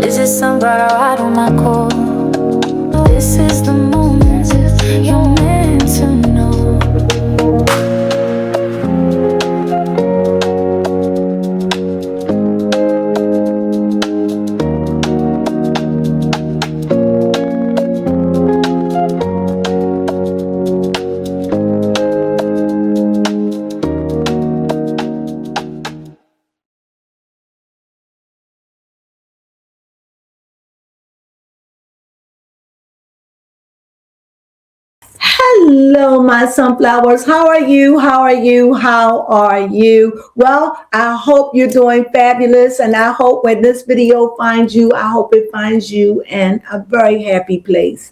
Is it somebody right on my call? This is the moment you're meant to know. Hello, my sunflowers. How are you? How are you? How are you? Well, I hope you're doing fabulous, and I hope when this video finds you, I hope it finds you in a very happy place.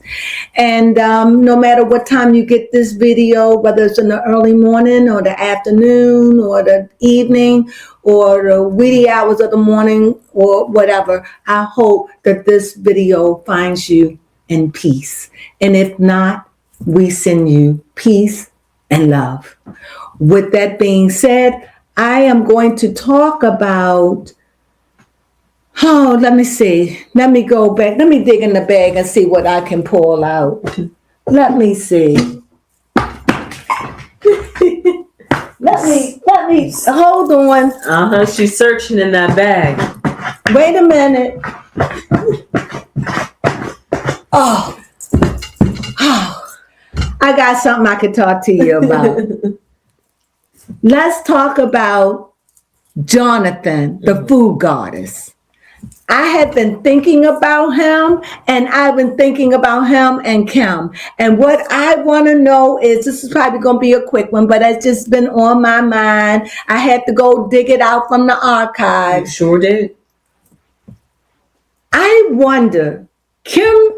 And no matter what time you get this video, whether it's in the early morning or the afternoon or the evening or the wee hours of the morning or whatever, I hope that this video finds you in peace. And if not, we send you peace and love. With that being said, I am going to talk about, let me see. Let me go back. Let me dig in the bag and see what I can pull out. Let me see. Let me, hold on. She's searching in that bag. Wait a minute. Oh. I got something I could talk to you about. Let's talk about Jonathan, the food goddess. I have been thinking about him, and I've been thinking about him and Kim. And what I want to know is, this is probably going to be a quick one, but it's just been on my mind. I had to go dig it out from the archives. You sure did. I wonder, Kim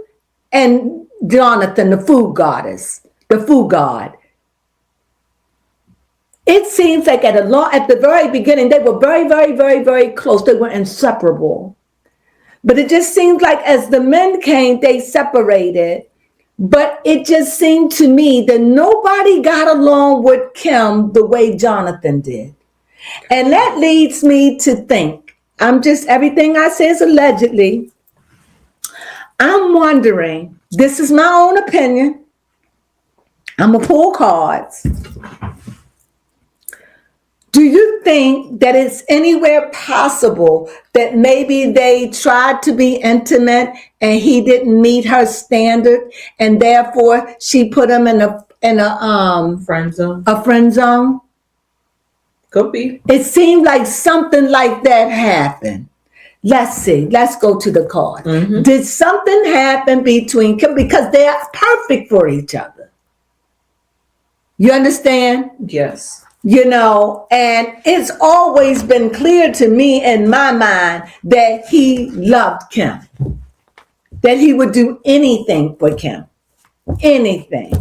and Jonathan, the food goddess, the food god. It seems like at the very beginning, they were very, very, very, very close. They were inseparable. But it just seems like as the men came, they separated. But it just seemed to me that nobody got along with Kim the way Jonathan did. And that leads me to think, everything I say is allegedly. I'm wondering, this is my own opinion. I'm going to pull cards. Do you think that it's anywhere possible that maybe they tried to be intimate and he didn't meet her standard, and therefore she put him in a friend zone? A friend zone? Could be. It seemed like something like that happened. Let's see. Let's go to the card. Mm-hmm. Did something happen between, because they're perfect for each other? You understand? Yes. You know, and it's always been clear to me in my mind that he loved Kim, that he would do anything for Kim, anything.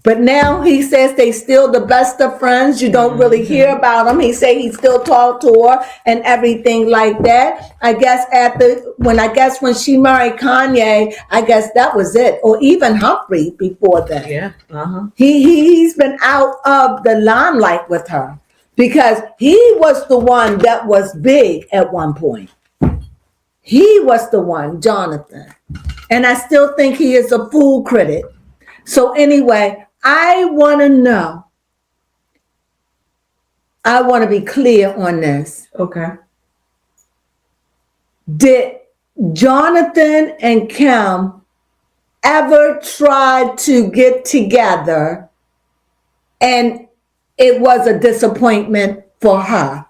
But now he says they still the best of friends. You don't really hear about him. He say he still talk to her and everything like that. I guess when she married Kanye, I guess that was it. Or even Humphrey before that. Yeah. He's been out of the limelight with her because he was the one that was big at one point. He was the one, Jonathan. And I still think he is a fool critic. So anyway, I want to know. I want to be clear on this. Okay. Did Jonathan and Kim ever try to get together and it was a disappointment for her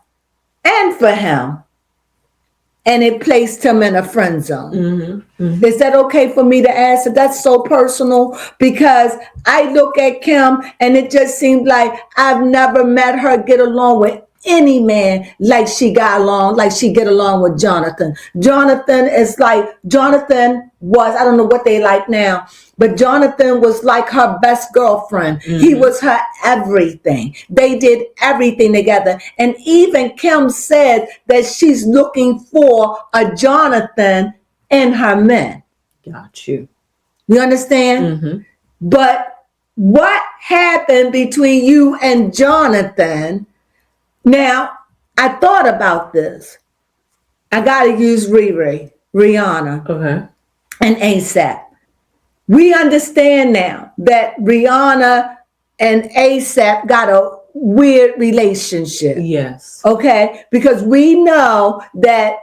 and for him, and it placed him in a friend zone? Mm-hmm. Mm-hmm. Is that okay for me to ask? That's so personal, because I look at Kim and it just seems like I've never met her get along with any man like she get along with Jonathan. Jonathan was, I don't know what they like now, but Jonathan was like her best girlfriend. Mm-hmm. He was her everything. They did everything together. And even Kim said that she's looking for a Jonathan in her men. Got you. You understand? Mm-hmm. But what happened between you and Jonathan? Now, I thought about this. I gotta use Rihanna, Okay. and ASAP. We understand now that Rihanna and ASAP got a weird relationship. Yes. Okay, because we know that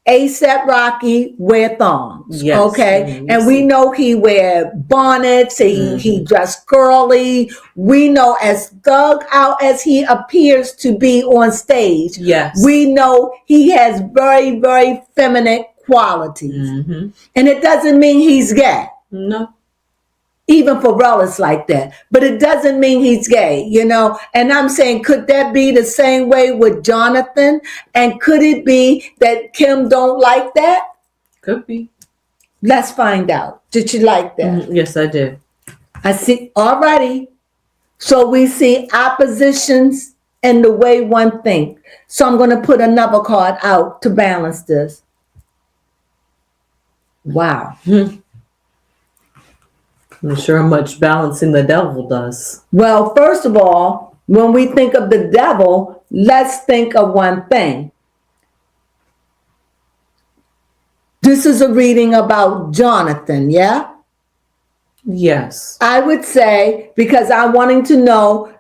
ASAP Rocky wear thongs. Yes. Okay, and we know he wear bonnets. He dress girly. We know as thug out as he appears to be on stage. Yes. We know he has very, very feminine qualities, and it doesn't mean he's gay. No. Even Pharrell is like that, but it doesn't mean he's gay, you know. And I'm saying, could that be the same way with Jonathan? And could it be that Kim don't like that? Could be. Let's find out. Did you like that? Yes, I did. I see. Alrighty. So we see oppositions in the way one thinks. So I'm going to put another card out to balance this. Wow. I'm not sure how much balancing the devil does. Well, first of all, when we think of the devil, let's think of one thing. This is a reading about Jonathan, yeah? Yes. I would say, because I'm wanting to know,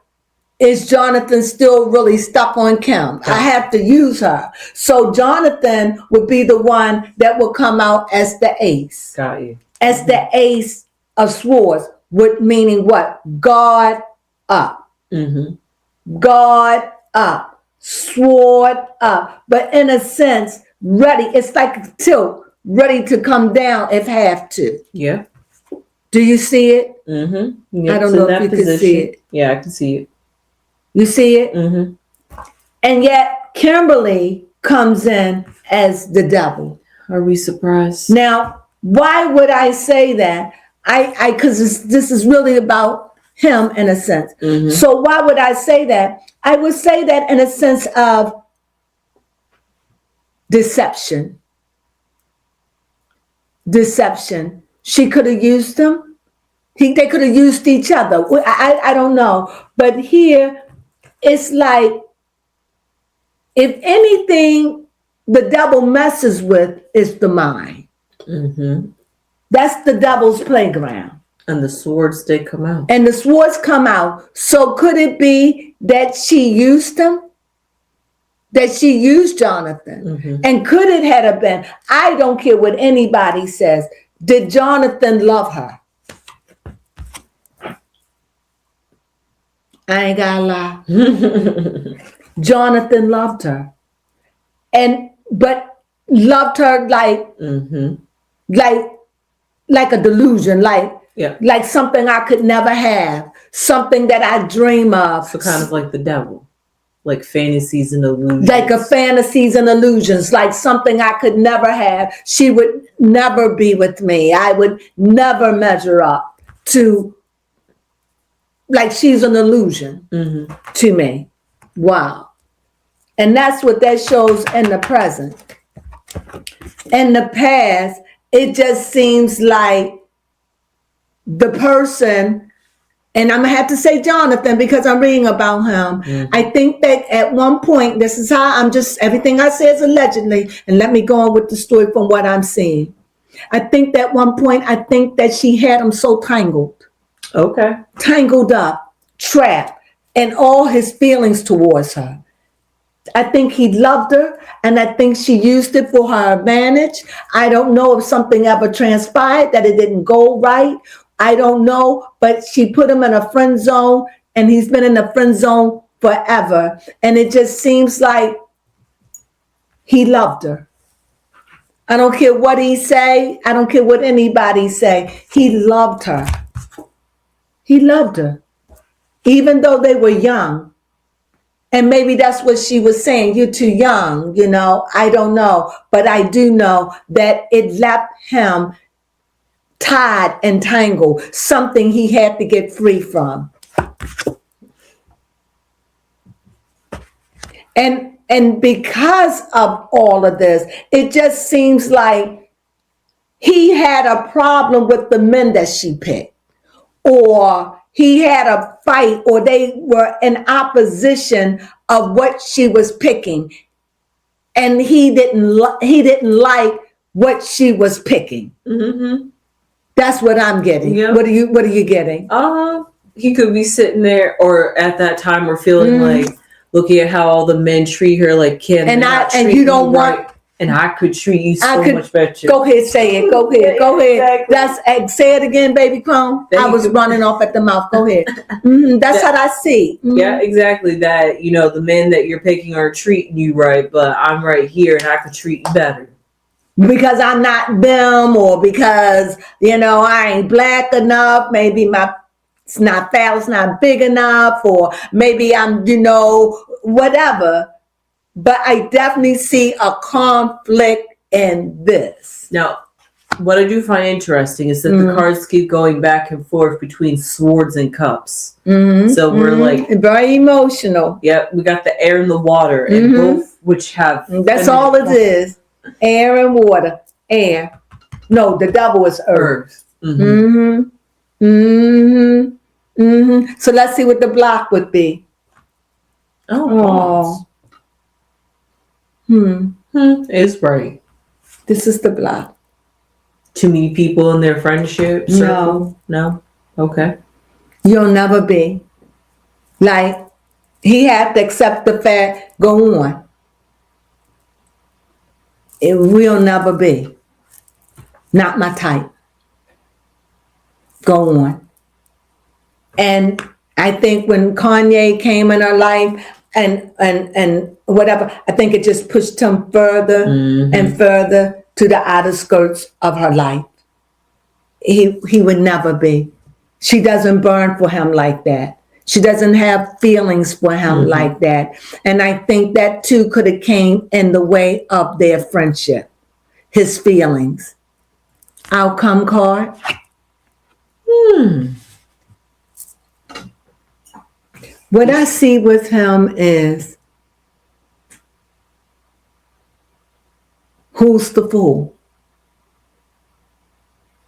is Jonathan still really stuck on Kim? I have to use her. So Jonathan would be the one that will come out as the ace. Got you. As the ace of swords, with meaning what? Guard up. Guard up. Sword up. But in a sense, ready. It's like a tilt, ready to come down if have to. Yeah. Do you see it? Yep, I don't know if you can see it. Yeah, I can see it. You see it? And yet Kimberly comes in as the devil. Are we surprised? Now, why would I say that? Because this is really about him in a sense. So why would I say that? I would say that in a sense of deception. Deception. She could have used him. They could have used each other. I don't know. But here, it's like, if anything the devil messes with is the mind. That's the devil's playground. And the swords did come out. And the swords come out. So could it be that she used him? That she used Jonathan? And could it have been, I don't care what anybody says, did Jonathan love her? I ain't gonna lie. Jonathan loved her. But loved her like a delusion, like something I could never have, something that I dream of. So kind of like the devil, like fantasies and illusions. Like a fantasies and illusions, like something I could never have. She would never be with me. I would never measure up to, like she's an illusion to me. Wow. And that's what that shows in the present. In the past, it just seems like the person, and I'm going to have to say Jonathan because I'm reading about him. I think that at one point, this is how everything I say is allegedly, and let me go on with the story from what I'm seeing. I think that one point, I think that she had him so tangled. Okay. Tangled up, trapped, and all his feelings towards her. I think he loved her, and I think she used it for her advantage. I don't know if something ever transpired, that it didn't go right. I don't know, but she put him in a friend zone, and he's been in the friend zone forever. And it just seems like he loved her. I don't care what he say. I don't care what anybody say. He loved her. He loved her. Even though they were young. And maybe that's what she was saying. You're too young, you know. I don't know. But I do know that it left him tied and tangled. Something he had to get free from. And because of all of this, it just seems like he had a problem with the men that she picked. Or he had a fight, or they were in opposition of what she was picking. and he didn't like what she was picking. Mm-hmm. That's what I'm getting. Yeah. What are you getting? He could be sitting there, or at that time, or feeling like looking at how all the men treat her, like Kim, and you don't want. Right, and I could treat you so much better. Go ahead, say it. Go ahead. Exactly. Say it again, baby Crone. I was running off at the mouth. Go ahead. That's what I see. Yeah, exactly. That, the men that you're picking are treating you right, but I'm right here and I could treat you better. Because I'm not them, or because, I ain't black enough. Maybe it's not phallus, not big enough, or maybe I'm, whatever. But I definitely see a conflict in this. Now, what I do find interesting is that the cards keep going back and forth between swords and cups. So we're like very emotional. Yeah, we got the air and the water, and both which have. That's all it is. Air and water. Air. No, the double is earth. So let's see what the block would be. It's right. This is the block. Too many people in their friendship circle? No? Okay. You'll never be. Like, he had to accept the fact, go on. It will never be. Not my type. Go on. And I think when Kanye came in her life and whatever, I think it just pushed him further and further to the outer skirts of her life. He would never be. She doesn't burn for him like that. She doesn't have feelings for him like that. And I think that too could have came in the way of their friendship. His feelings. Outcome card. What I see with him is, who's the fool?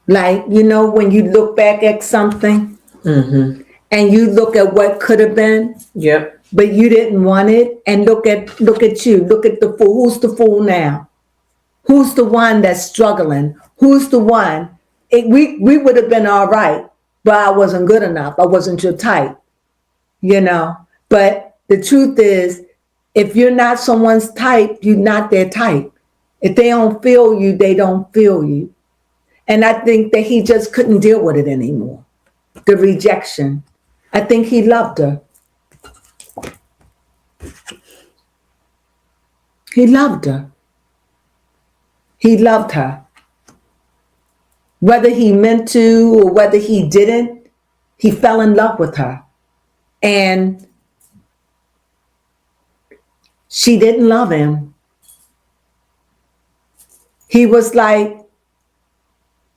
Like, when you look back at something and you look at what could have been, but you didn't want it, and look at you, look at the fool. Who's the fool now? Who's the one that's struggling? Who's the one? We would have been all right, but I wasn't good enough. I wasn't your type, But the truth is, if you're not someone's type, you're not their type. If they don't feel you, they don't feel you. And I think that he just couldn't deal with it anymore. The rejection. I think he loved her. He loved her. He loved her. Whether he meant to or whether he didn't, he fell in love with her. And she didn't love him. He was like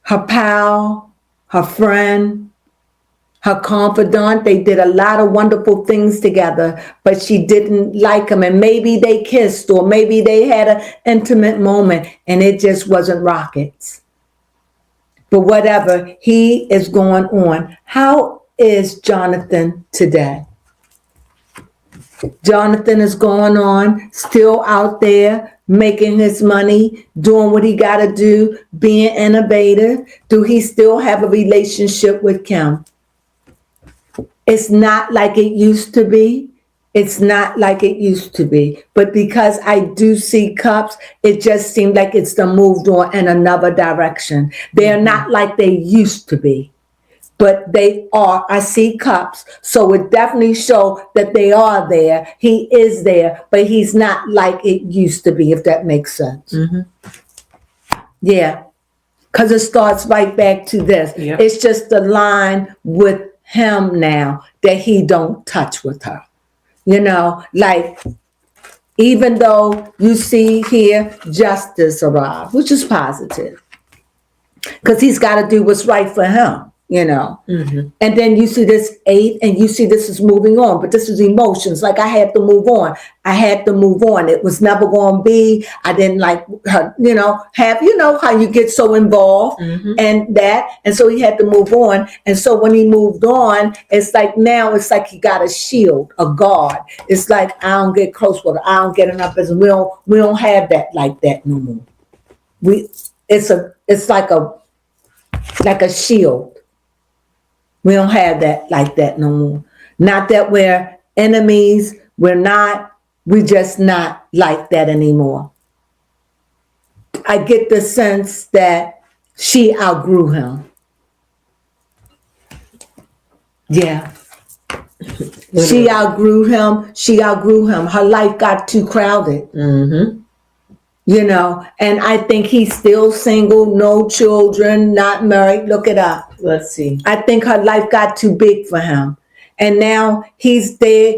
her pal, her friend, her confidant. They did a lot of wonderful things together, but she didn't like him. And maybe they kissed, or maybe they had an intimate moment, and it just wasn't rockets. But whatever, he is going on. How is Jonathan today? Jonathan is going on, still out there, making his money, doing what he got to do, being innovative. Do he still have a relationship with Kim? It's not like it used to be. It's not like it used to be. But because I do see cups, it just seemed like it's moved on in another direction. They're not like they used to be. But they are. I see cups. So it definitely shows that they are there. He is there, but he's not like it used to be, if that makes sense. Yeah. Because it starts right back to this. Yep. It's just the line with him now that he don't touch with her. Like, even though you see here justice arrive, which is positive. Because he's got to do what's right for him. you know. Mm-hmm. And then you see this 8 and you see this is moving on, but this is emotions. Like I had to move on. I had to move on. It was never going to be. I didn't like her, you know, how you get so involved and that. And so he had to move on. And so when he moved on, it's like now it's like he got a shield, a guard. It's like, I don't get close with her. I don't get enough business. We don't have that like that no more. It's like a shield. We don't have that like that no more. Not that we're enemies. We just not like that anymore. I get the sense that she outgrew him. Yeah. She outgrew him. Her life got too crowded. Mm-hmm. You know, and I think he's still single, no children, not married. Look it up. Let's see. I think her life got too big for him. And now he's there.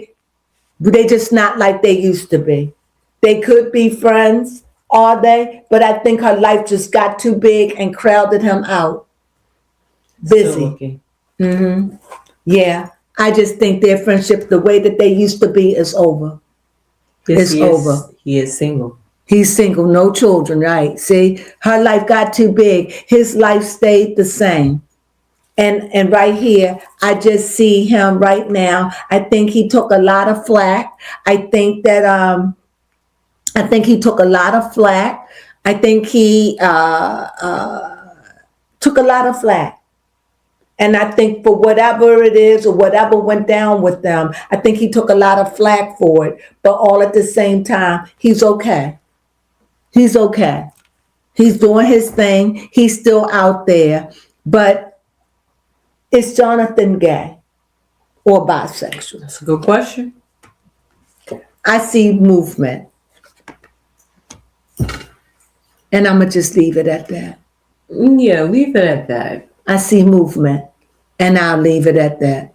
They just not like they used to be. They could be friends, are they? But I think her life just got too big and crowded him out. Busy. Mm-hmm. Yeah. I just think their friendship, the way that they used to be, is over. Yes, it's over. He is single. He's single, no children, right? See, her life got too big. His life stayed the same. And right here, I just see him right now. I think he took a lot of flack. I think he took a lot of flack. I think he took a lot of flack. And I think for whatever it is or whatever went down with them, I think he took a lot of flack for it. But all at the same time, he's okay. He's okay. He's doing his thing. He's still out there. But is Jonathan gay or bisexual? That's a good question. I see movement. And I'm going to just leave it at that. Yeah, leave it at that. I see movement. And I'll leave it at that.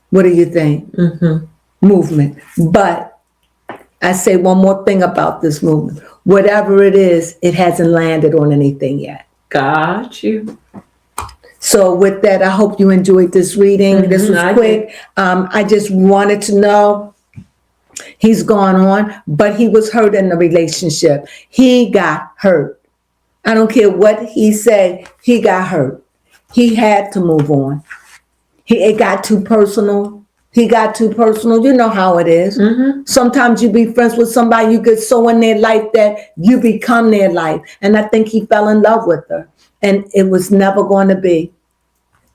What do you think? Mm-hmm. Movement. But I say one more thing about this movement. Whatever it is, it hasn't landed on anything yet. Got you. So with that, I hope you enjoyed this reading. This was quick. I just wanted to know he's gone on, but he was hurt in the relationship. He got hurt. I don't care what he said. He got hurt. He had to move on. It got too personal. He got too personal. You know how it is. Mm-hmm. Sometimes you be friends with somebody, you get so in their life that you become their life. And I think he fell in love with her. And it was never going to be.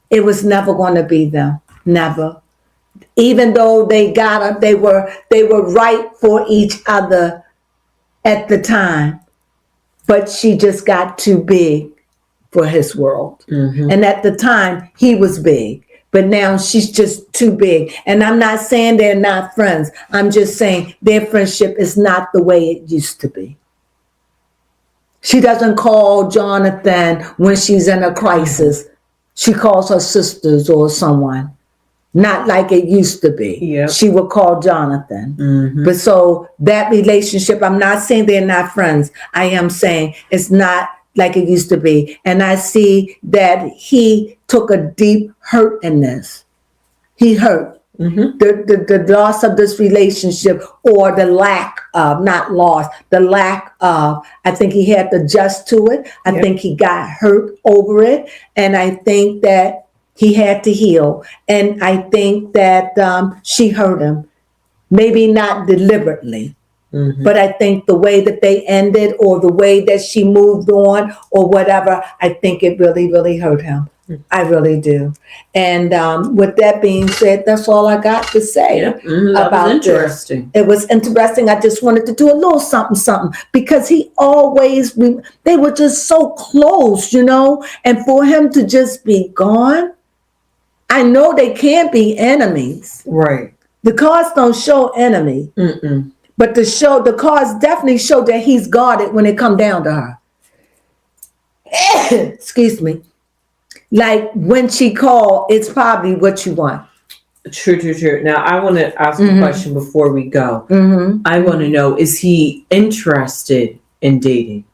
It was never going to be them. Never. Even though they got her, they were right for each other at the time. But she just got too big for his world. Mm-hmm. And at the time, he was big. But now she's just too big. And I'm not saying they're not friends. I'm just saying their friendship is not the way it used to be. She doesn't call Jonathan when she's in a crisis. She calls her sisters or someone. Not like it used to be. Yep. She would call Jonathan. Mm-hmm. But so that relationship, I'm not saying they're not friends. I am saying it's not like it used to be. And I see that he took a deep hurt in this. He hurt. Mm-hmm. The loss of this relationship, or the lack of, not loss, the lack of, I think he had to adjust to it. I think he got hurt over it. And I think that he had to heal. And I think that she hurt him. Maybe not deliberately. Mm-hmm. But I think the way that they ended, or the way that she moved on, or whatever, I think it really, really hurt him. Mm-hmm. I really do. And with that being said, that's all I got to say about interesting. This. It was interesting. I just wanted to do a little something, because they were just so close, you know, and for him to just be gone, I know they can't be enemies. Right. The cards don't show enemy. Mm-mm. But the cards definitely show that he's guarded when it come down to her. Excuse me. Like when she called, it's probably what you want. True. Now I want to ask a question before we go. Mm-hmm. I want to know, is he interested in dating?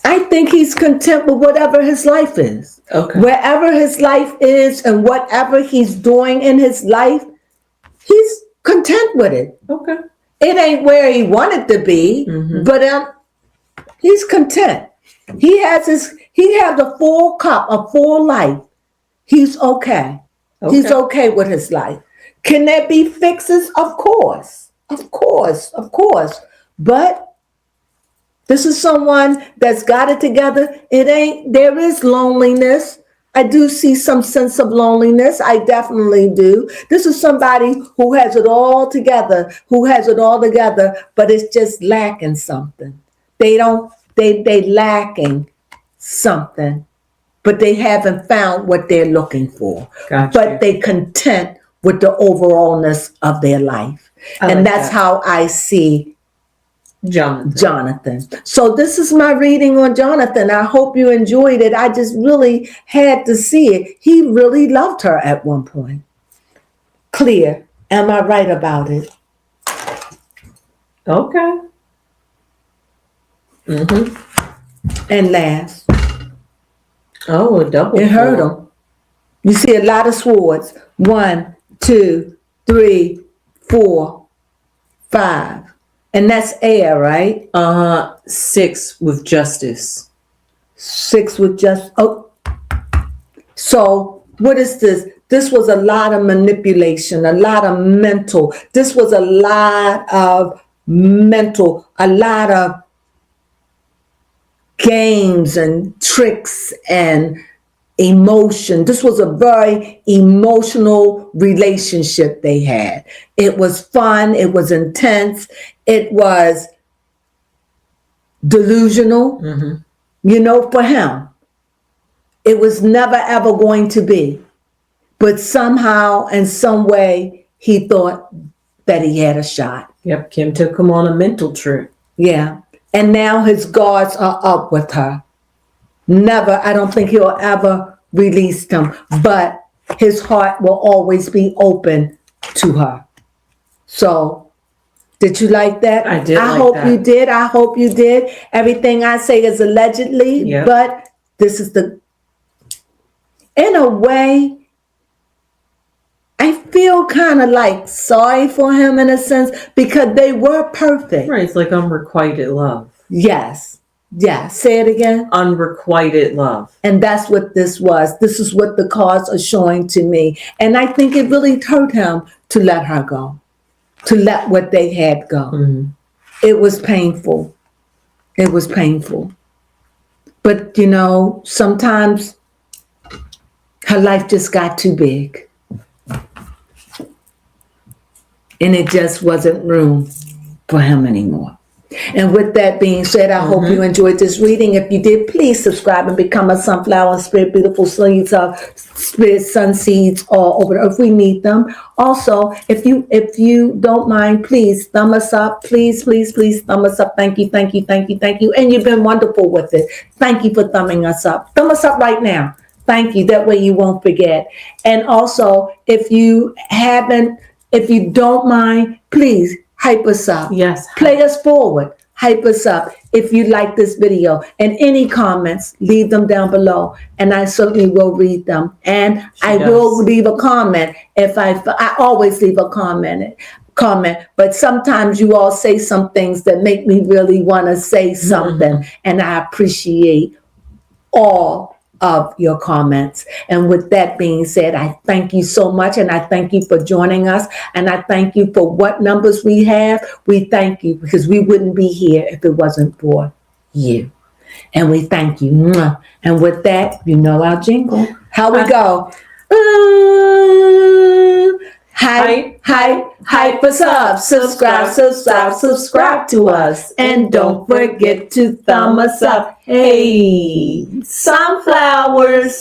I think he's content with whatever his life is. Okay. Wherever his life is and whatever he's doing in his life, he's content with it. Okay. It ain't where he wanted to be, but he's content. He has a full cup, a full life. He's okay. He's okay with his life. Can there be fixes? Of course. But this is someone that's got it together. There is loneliness. I do see some sense of loneliness. I definitely do. This is somebody who has it all together, but it's just lacking something. They lacking something, but they haven't found what they're looking for. Gotcha. But they content with the overallness of their life. And that's how I see Jonathan. So this is my reading on Jonathan. I hope you enjoyed it. I just really had to see it. He really loved her at one point. Clear. Am I right about it? Okay. And last. Oh, a double. It hurt him. You see a lot of swords. 1, 2, 3, 4, 5. And that's air, right? 6 with justice. 6 with just. Oh. So what is this? This was a lot of manipulation, a lot of mental. This was a lot of mental, a lot of games and tricks and emotion. This was a very emotional relationship they had. It was fun. It was intense. It was delusional, for him. It was never ever going to be. But somehow, in some way, he thought that he had a shot. Yep, Kim took him on a mental trip. Yeah. And now his guards are up with her. Never, I don't think he'll ever release them, but his heart will always be open to her. So, did you like that? I did. I hope you did. I hope you did. Everything I say is allegedly, but this is in a way, I feel kind of like sorry for him in a sense because they were perfect. Right, it's like unrequited love. Yes. Yeah, say it again. Unrequited love. And that's what this was. This is what the cards are showing to me. And I think it really hurt him to let her go, to let what they had go. It was painful. It was painful. But, sometimes her life just got too big. And it just wasn't room for him anymore. And with that being said, I hope you enjoyed this reading. If you did, please subscribe and become a sunflower and spread beautiful seeds of spirit sun seeds all over the earth. We need them. Also, if you don't mind, please thumb us up. Please thumb us up. Thank you. And you've been wonderful with it. Thank you for thumbing us up. Thumb us up right now. Thank you. That way you won't forget. And also, if you don't mind, please hype us up. Yes. Play us forward. Hype us up. If you like this video and any comments, leave them down below. And I certainly will read them. And I will leave a comment if I always leave a comment. But sometimes you all say some things that make me really want to say something. And I appreciate all of your comments. And with that being said, I thank you so much. And I thank you for joining us. And I thank you for what numbers we have. We thank you because we wouldn't be here if it wasn't for you. And we thank you. And with that, our jingle. How we go? Hype us up. Subscribe to us. And don't forget to thumb us up. Hey, sunflowers.